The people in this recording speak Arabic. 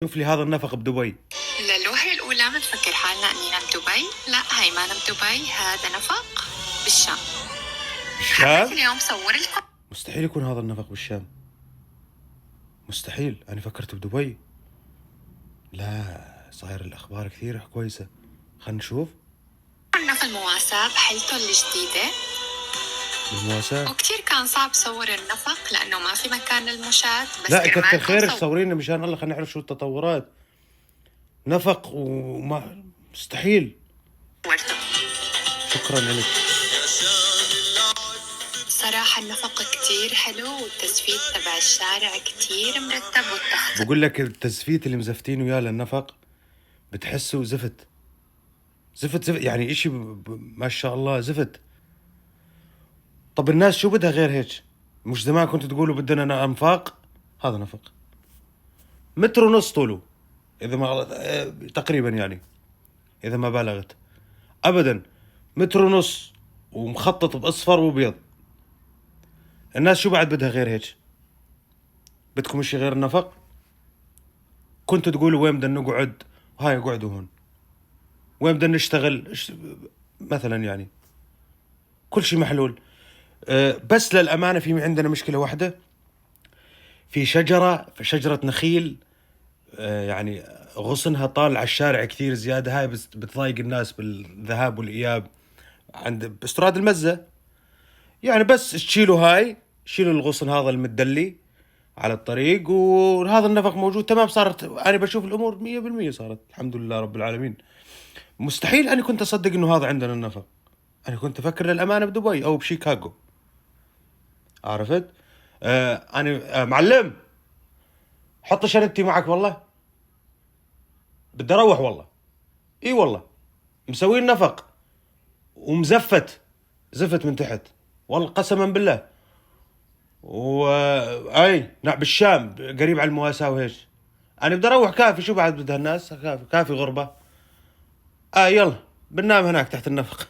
شوف لي هذا النفق بدبي. للوهلة الأولى بنفكر حالنا إننا بدبي. لا، هاي ما بدبي، هذا نفق بالشام. بالشام؟ اليوم صور لكم. مستحيل يكون هذا النفق بالشام، مستحيل. أنا فكرت بدبي. لا، صاير الأخبار كثير كويسة. خلينا نشوف. كنا في المواساة بحلته الجديدة، بالمواساة؟ وكتير كان صعب صور النفق لأنه ما في مكان للمشاة. بس لا كتر كرمالكم خيرك صورينا مشان الله، خلينا نعرف شو التطورات. نفق وما مستحيل. صورته. شكرا لك. صراحة النفق كتير حلو، والتزفيت تبع الشارع كتير مرتب، والتخطيط. بقول لك التزفيت اللي مزفتينه وياه للنفق بتحسه زفت زفت زفت، يعني اشي ما شاء الله زفت. طب الناس شو بدها غير هيك؟ مش زمان كنتوا تقولوا بدنا انفاق؟ هذا نفق متر ونص طوله، اذا ما تقريبا، يعني اذا ما بالغت ابدا. متر ونص ومخطط باصفر وابيض. الناس شو بعد بدها غير هيك؟ بدكم اشي غير النفق؟ كنتوا تقولوا وين بدنا نقعد، هاي اقعدوا هون. وين بدنا نشتغل مثلا، يعني كل شيء محلول. بس للأمانة في عندنا مشكلة واحدة. في شجرة نخيل، يعني غصنها طال على الشارع كثير زيادة. هاي بس بتضايق الناس بالذهاب والإياب عند باستراد المزة. يعني بس تشيلوا هاي، شيلوا الغصن هذا المدلي على الطريق، وهذا النفق موجود تمام. صارت أنا بشوف الأمور 100% صارت، الحمد لله رب العالمين. مستحيل أنا كنت أصدق إنه هذا عندنا النفق. أنا كنت أفكر للأمانة بدبي أو بشيكاغو. عرفت؟ أنا معلم، حط شنطتي معك والله، بدي أروح والله. إي والله، مسوي النفق ومزفت زفت من تحت والله قسما بالله. أي نعم بالشام قريب على المواساة وهيك. أنا بدي أروح، كافي شو بعد بدها الناس، كافي غربة. يلا بننام هناك تحت النفق.